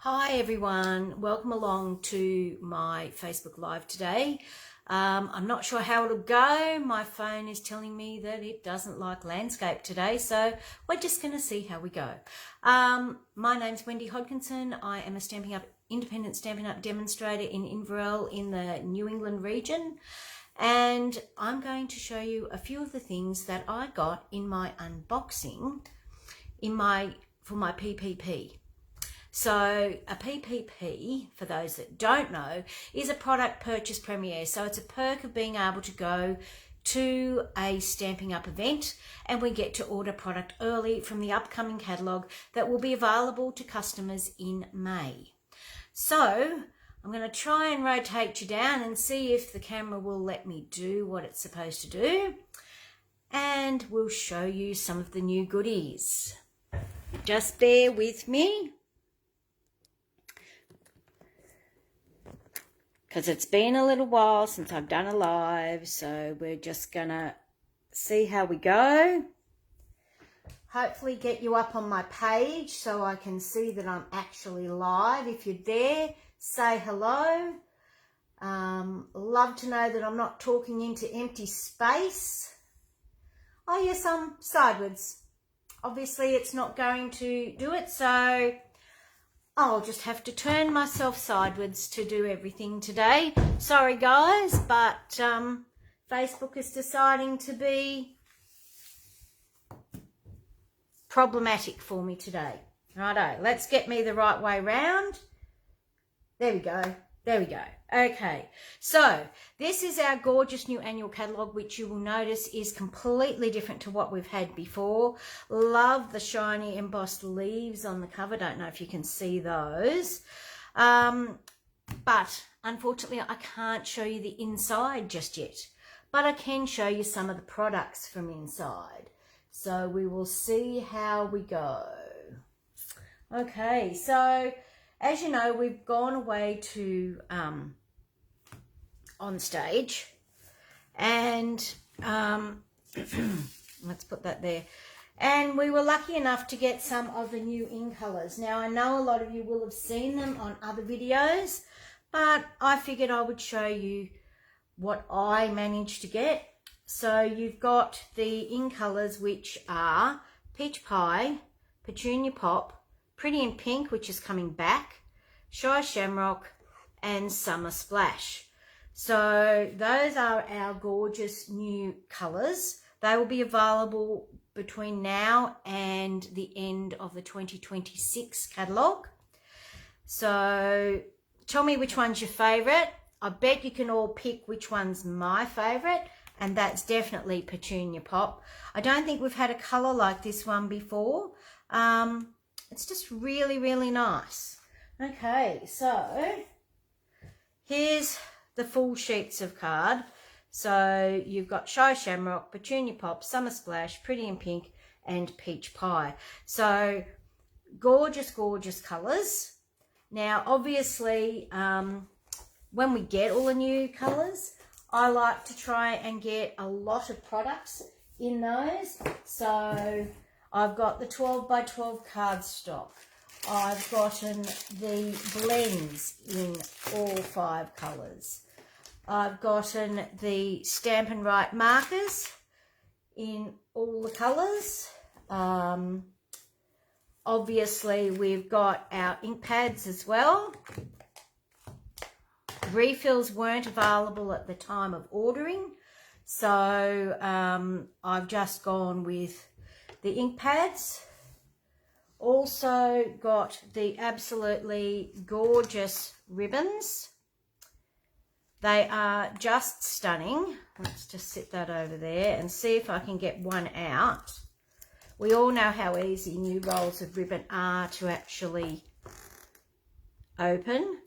Hi everyone, welcome along to my Facebook Live today. I'm not sure how it'll go. My phone is telling me that it doesn't like landscape today, so we're just going to see how we go. My name's Wendy Hodkinson. I am a independent Stampin' Up demonstrator in Inverell in the New England region, and I'm going to show you a few of the things that I got in my unboxing for my PPP. So a PPP, for those that don't know, is a product purchase premiere. So it's a perk of being able to go to a Stampin' Up event and we get to order product early from the upcoming catalogue that will be available to customers in May. So I'm going to try and rotate you down and see if the camera will let me do what it's supposed to do. And we'll show you some of the new goodies. Just bear with me, because it's been a little while since I've done a live, so we're just gonna see how we go. Hopefully get you up on my page so I can see that I'm actually live. If you're there, say hello. Love to know that I'm not talking into empty space. Oh yes, I'm sideways. Obviously it's not going to do it, so I'll just have to turn myself sideways to do everything today. Sorry guys, but Facebook is deciding to be problematic for me today. Righto, let's get me the right way round. There we go. There we go. Okay, so this is our gorgeous new annual catalogue, which you will notice is completely different to what we've had before. Love the shiny embossed leaves on the cover. Don't know if you can see those. But unfortunately, I can't show you the inside just yet. But I can show you some of the products from inside. So we will see how we go. Okay, so as you know, we've gone away to on stage, and let's put that there. And we were lucky enough to get some of the new in colours. Now, I know a lot of you will have seen them on other videos, but I figured I would show you what I managed to get. So you've got the in colours, which are Peach Pie, Petunia Pop, Pretty in Pink, which is coming back, Shy Shamrock, and Summer Splash. So those are our gorgeous new colours. They will be available between now and the end of the 2026 catalogue. So tell me which one's your favourite. I bet you can all pick which one's my favourite, and that's definitely Petunia Pop. I don't think we've had a colour like this one before. It's just really, really nice. Okay, so here's the full sheets of card. So you've got Shy Shamrock, Petunia Pop, Summer Splash, Pretty in Pink, and Peach Pie. So gorgeous, gorgeous colours. Now, obviously, when we get all the new colours, I like to try and get a lot of products in those. So I've got the 12 by 12 cardstock. I've gotten the blends in all 5 colours. I've gotten the Stampin' Right markers in all the colours. Obviously, we've got our ink pads as well. Refills weren't available at the time of ordering, so I've just gone with the ink pads. Also got the absolutely gorgeous ribbons. They are just stunning. Let's just sit that over there and see if I can get one out. We all know how easy new rolls of ribbon are to actually open.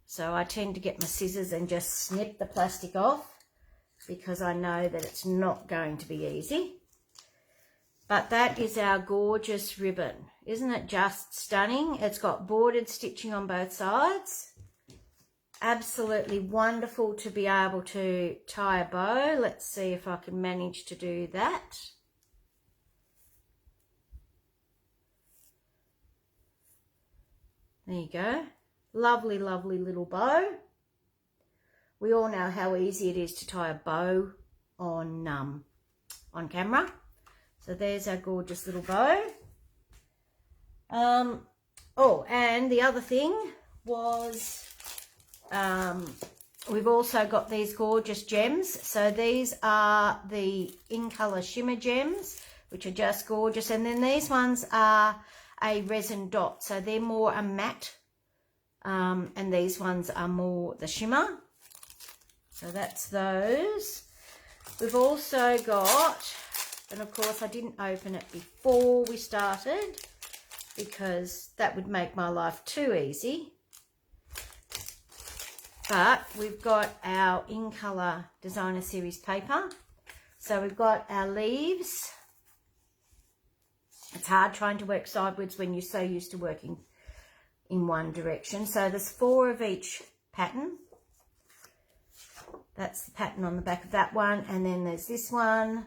So I tend to get my scissors and just snip the plastic off, because I know that it's not going to be easy. But that is our gorgeous ribbon. Isn't it just stunning? It's got bordered stitching on both sides. Absolutely wonderful to be able to tie a bow. Let's see if I can manage to do that. There you go. Lovely, lovely little bow. We all know how easy it is to tie a bow on camera. So there's our gorgeous little bow. Oh, and the other thing was we've also got these gorgeous gems. So these are the In Colour Shimmer Gems, which are just gorgeous. And then these ones are a resin dot. So they're more a matte. And these ones are more the shimmer. So that's those. We've also got, and of course I didn't open it before we started because that would make my life too easy. But we've got our In Colour Designer Series paper. So we've got our leaves. It's hard trying to work sideways when you're so used to working in one direction. So there's 4 of each pattern. That's the pattern on the back of that one. And then there's this one.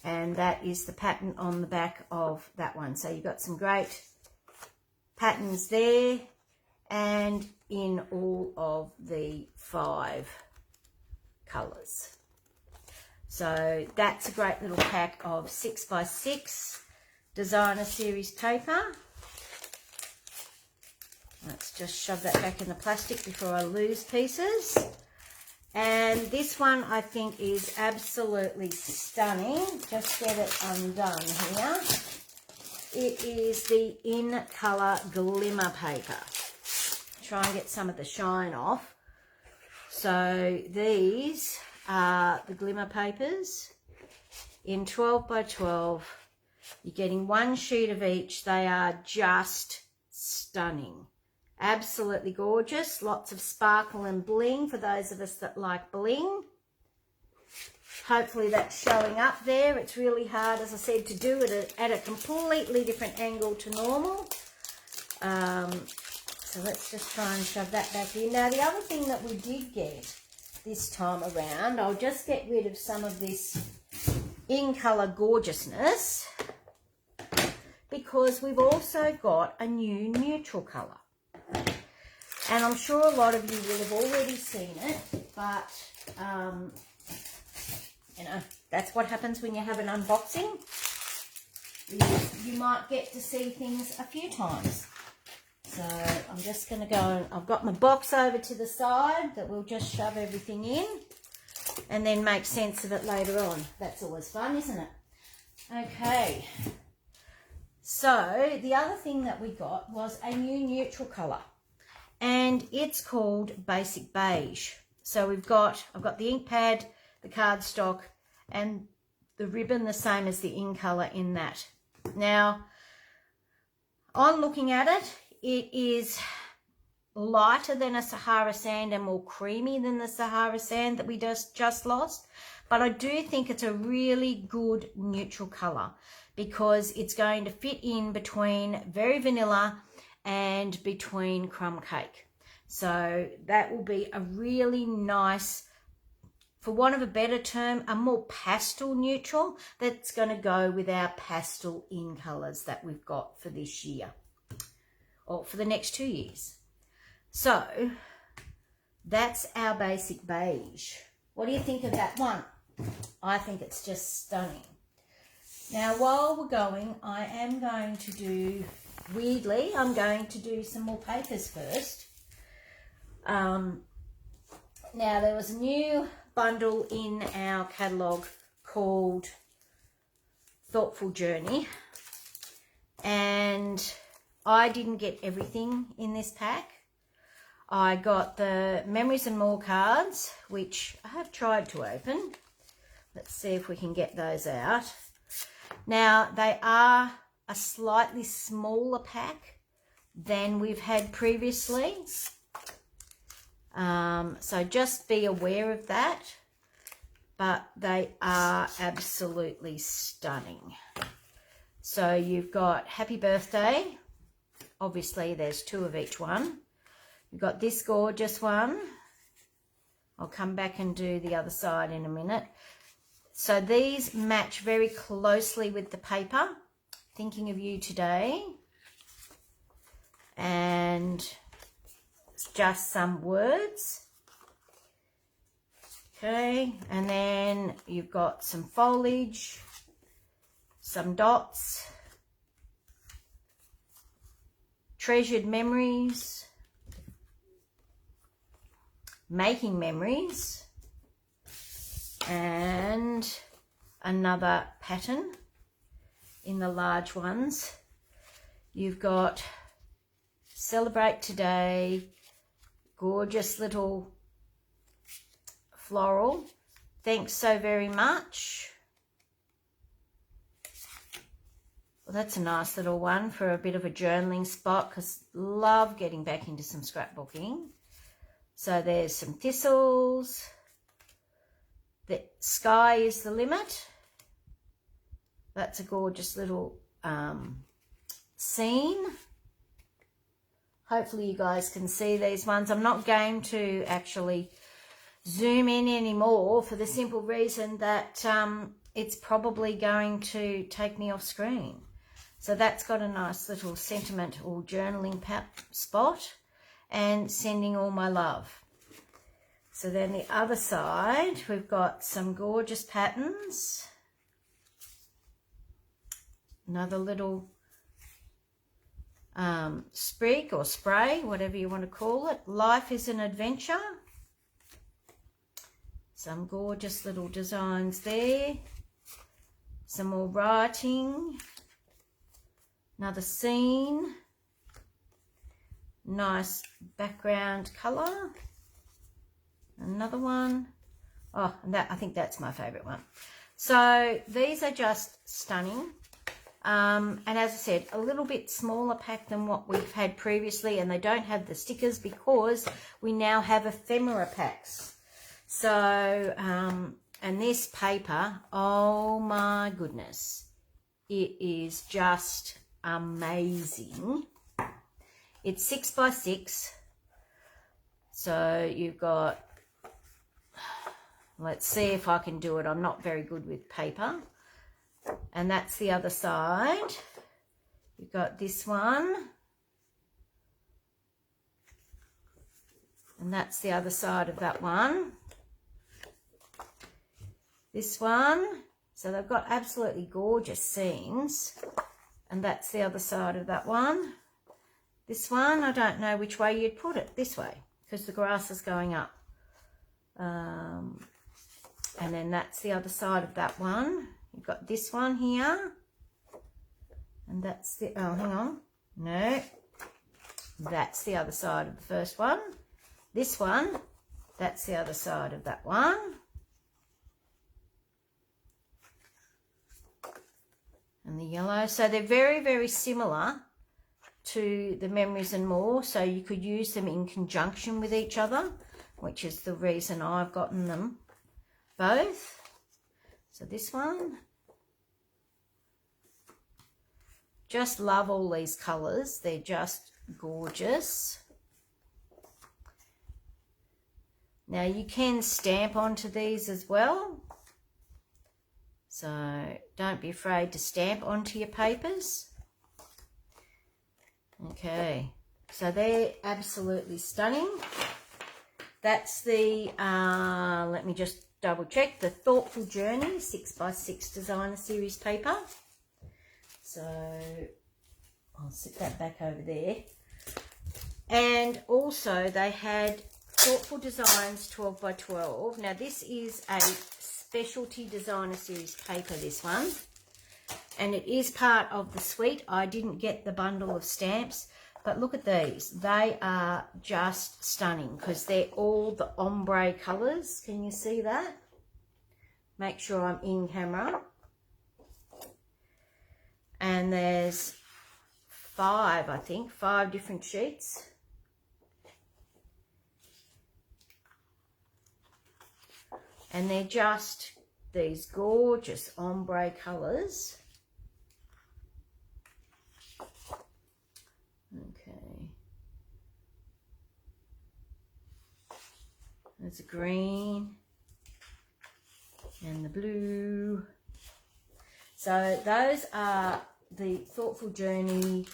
And that is the pattern on the back of that one. So you've got some great patterns there. And in all of the 5 colours. So that's a great little pack of 6x6 Designer Series paper. Let's just shove that back in the plastic before I lose pieces. And this one I think is absolutely stunning. Just get it undone here. It is the In Colour Glimmer paper. Try and get some of the shine off. So these are the glimmer papers in 12x12. You're getting 1 sheet of each. They are just stunning. Absolutely gorgeous. Lots of sparkle and bling for those of us that like bling. Hopefully that's showing up there. It's really hard, as I said, to do it at a completely different angle to normal. So let's just try and shove that back in. Now, the other thing that we did get this time around, I'll just get rid of some of this In Colour gorgeousness because we've also got a new neutral colour. And I'm sure a lot of you will have already seen it, but, you know, that's what happens when you have an unboxing. You might get to see things a few times. So I'm just going to go, and I've got my box over to the side that we'll just shove everything in and then make sense of it later on. That's always fun, isn't it? Okay. So the other thing that we got was a new neutral colour and it's called Basic Beige. So I've got the ink pad, the cardstock and the ribbon the same as the In Colour in that. Now, on looking at it, it is lighter than a Sahara sand and more creamy than the Sahara sand that we just lost. But I do think it's a really good neutral colour because it's going to fit in between very vanilla and between crumb cake. So that will be a really nice, for want of a better term, a more pastel neutral that's going to go with our pastel in colours that we've got for this year. Or for the next 2 years. So that's our Basic Beige. What do you think of that one? I think it's just stunning. Now while we're going, I am going to do, weirdly, I'm going to do some more papers first. Now there was a new bundle in our catalogue called Thoughtful Journey, and I didn't get everything in this pack. I got the Memories and More cards, which I have tried to open. Let's see if we can get those out. Now, they are a slightly smaller pack than we've had previously. So just be aware of that. But they are absolutely stunning. So you've got Happy Birthday. Obviously, there's 2 of each one. You've got this gorgeous one. I'll come back and do the other side in a minute. So these match very closely with the paper. Thinking of You Today. and just some words. Okay, and then you've got some foliage, some dots, treasured memories, making memories, and another pattern in the large ones. You've got celebrate today, gorgeous little floral, thanks so very much. Well, that's a nice little one for a bit of a journaling spot, because love getting back into some scrapbooking. So there's some thistles. The sky is the limit. That's a gorgeous little scene. Hopefully you guys can see these ones. I'm not going to actually zoom in anymore for the simple reason that it's probably going to take me off screen. So that's got a nice little sentiment or journaling spot, and sending all my love. So then the other side, we've got some gorgeous patterns. Another little sprig or spray, whatever you want to call it. Life is an adventure. Some gorgeous little designs there. Some more writing. Another scene. Nice background colour. Another one. Oh, and that, I think that's my favourite one. So these are just stunning. And as I said, a little bit smaller pack than what we've had previously, and they don't have the stickers because we now have ephemera packs. So, and this paper, oh my goodness, it is just amazing. It's 6 by 6. So you've got, let's see if I can do it. I'm not very good with paper. And that's the other side. You've got this one. And that's the other side of that one. This one. So they've got absolutely gorgeous scenes. And that's the other side of that one. This one, I don't know which way you'd put it. This way, because the grass is going up. And then that's the other side of that one. You've got this one here. And that's the, oh, hang on. No. That's the other side of the first one. This one, that's the other side of that one. And the yellow. So they're very, very similar to the Memories and More. So you could use them in conjunction with each other, which is the reason I've gotten them both. So this one. Just love all these colours. They're just gorgeous. Now you can stamp onto these as well. So don't be afraid to stamp onto your papers. Okay, so they're absolutely stunning. That's the, let me just double check, the Thoughtful Journey 6 by 6 Designer Series paper. So I'll sit that back over there. And also they had Thoughtful Designs 12 by 12. Now this is a specialty designer series paper, this one. And it is part of the suite. I didn't get the bundle of stamps, but look at these. They are just stunning because they're all the ombre colours. Can you see that? Make sure I'm in camera. And there's 5, I think, 5 different sheets. And they're just these gorgeous ombre colours. Okay. There's a green and the blue. So those are the Thoughtful Journey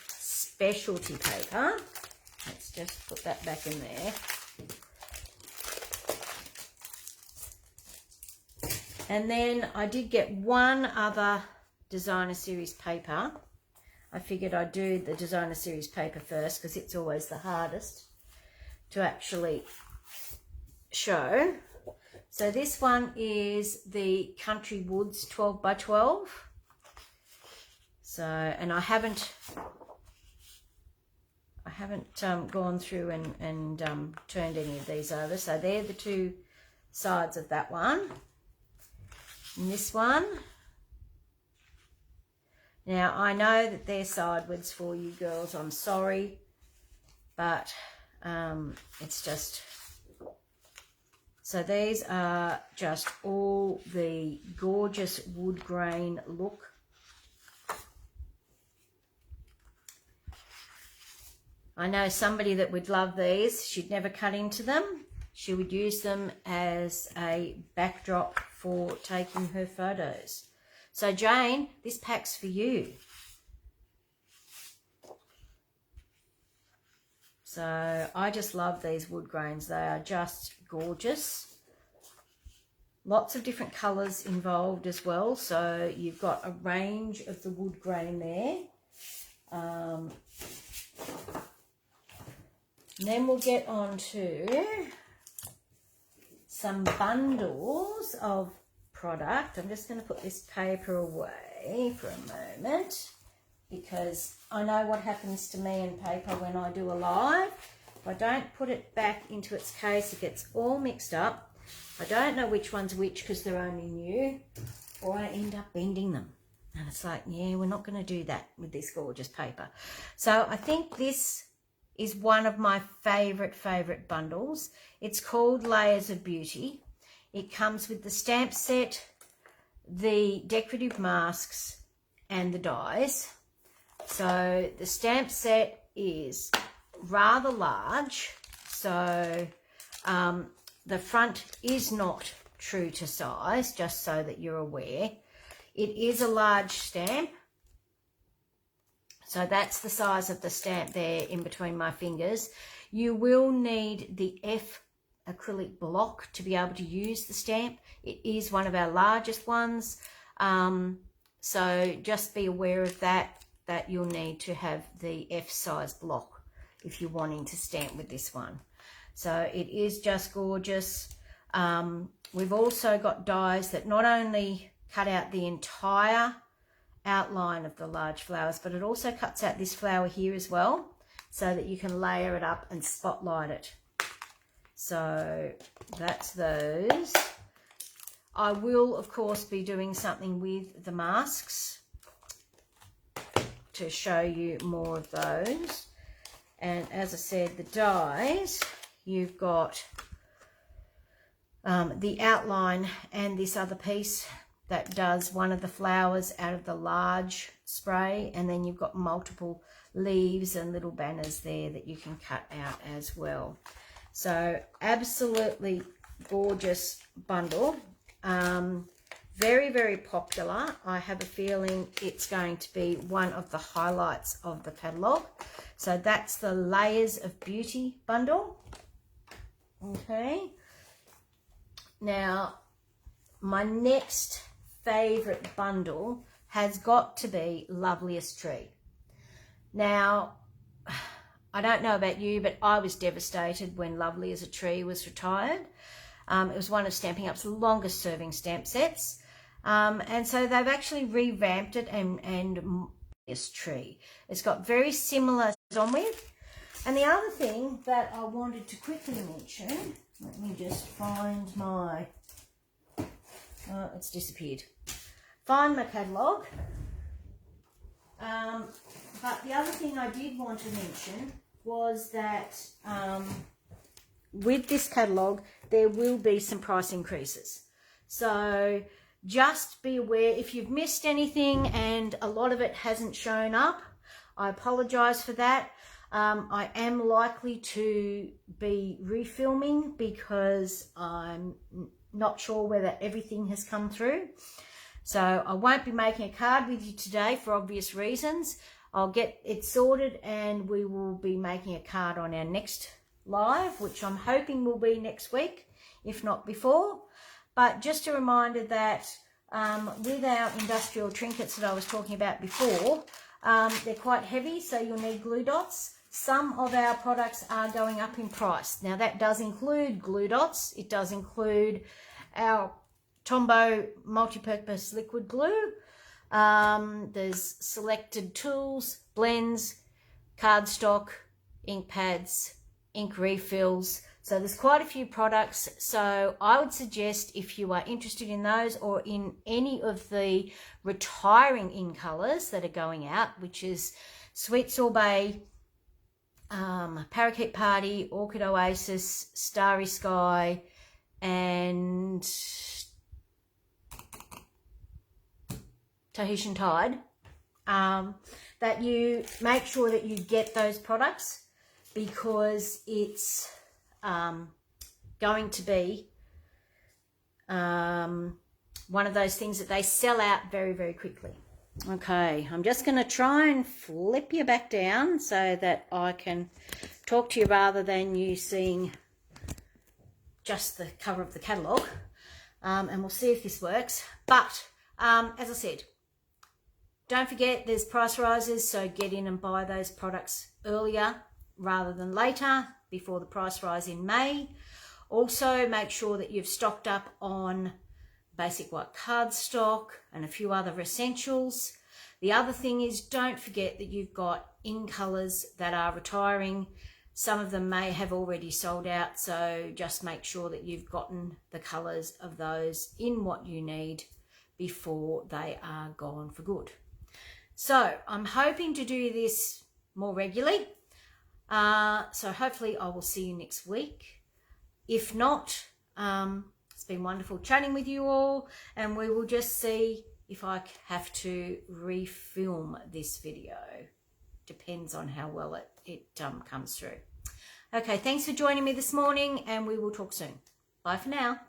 specialty paper. Let's just put that back in there. And then I did get one other designer series paper. I figured I'd do the designer series paper first because it's always the hardest to actually show. So this one is the Country Woods 12 by 12. So, and I haven't gone through and turned any of these over. So they're the two sides of that one. And this one. Now, I know that they're sideways for you girls. I'm sorry. But it's just... So these are just all the gorgeous wood grain look. I know somebody that would love these. She'd never cut into them. She would use them as a backdrop for taking her photos. So Jane, this pack's for you. So I just love these wood grains. They are just gorgeous. Lots of different colours involved as well. So you've got a range of the wood grain there. And then we'll get on to some bundles of product. I'm just going to put this paper away for a moment because I know what happens to me and paper when I do a live. If I don't put it back into its case, it gets all mixed up. I don't know which one's which because they're only new, or I end up bending them. And it's like, yeah, we're not going to do that with this gorgeous paper. So I think this is one of my favourite bundles. It's called Layers of Beauty. It comes with the stamp set, the decorative masks, and the dies. So the stamp set is rather large. So the front is not true to size, just so that you're aware. It is a large stamp. So that's the size of the stamp there in between my fingers. You will need the F acrylic block to be able to use the stamp. It is one of our largest ones. So just be aware of that you'll need to have the F size block if you're wanting to stamp with this one. So it is just gorgeous. We've also got dies that not only cut out the entire outline of the large flowers, but it also cuts out this flower here as well, so that you can layer it up and spotlight it. So that's those. I will, of course, be doing something with the masks to show you more of those. And as I said, the dies, you've got the outline and this other piece that does one of the flowers out of the large spray, and then you've got multiple leaves and little banners there that you can cut out as well. So absolutely gorgeous bundle. Very popular. I have a feeling it's going to be one of the highlights of the catalogue. So that's the Layers of Beauty bundle. Okay. Now, my next favourite bundle has got to be Loveliest Tree. Now, I don't know about you, but I was devastated when Lovely as a Tree was retired. It was one of Stampin' Up's longest serving stamp sets. And so they've actually revamped it and Loveliest Tree. It's got very similar on with. And the other thing that I wanted to quickly mention, let me just find my, it's disappeared. Find my catalogue. But the other thing I did want to mention was that with this catalogue, there will be some price increases. So just be aware if you've missed anything and a lot of it hasn't shown up. I apologise for that. I am likely to be refilming because I'm not sure whether everything has come through. So I won't be making a card with you today for obvious reasons. I'll get it sorted and we will be making a card on our next live, which I'm hoping will be next week, if not before. But just a reminder that with our industrial trinkets that I was talking about before, they're quite heavy, so you'll need glue dots. Some of our products are going up in price. Now that does include glue dots. It does include our Tombow multi-purpose liquid glue. There's selected tools, blends, cardstock, ink pads, ink refills. So there's quite a few products. So I would suggest, if you are interested in those or in any of the retiring in colours that are going out, which is Sweet Sorbet, Parakeet Party, Orchid Oasis, Starry Sky, and Tahitian Tide, that you make sure that you get those products, because it's going to be one of those things that they sell out very, very quickly. Okay, I'm just going to try and flip you back down so that I can talk to you rather than you seeing just the cover of the catalogue, and we'll see if this works. But as I said, don't forget there's price rises, so get in and buy those products earlier rather than later, before the price rise in May. Also, make sure that you've stocked up on basic white cardstock and a few other essentials. The other thing is, don't forget that you've got in colours that are retiring. Some of them may have already sold out, so just make sure that you've gotten the colours of those in what you need before they are gone for good. So I'm hoping to do this more regularly. So hopefully I will see you next week. If not, it's been wonderful chatting with you all, and we will just see if I have to refilm this video. Depends on how well it comes through. Okay, thanks for joining me this morning, and we will talk soon. Bye for now.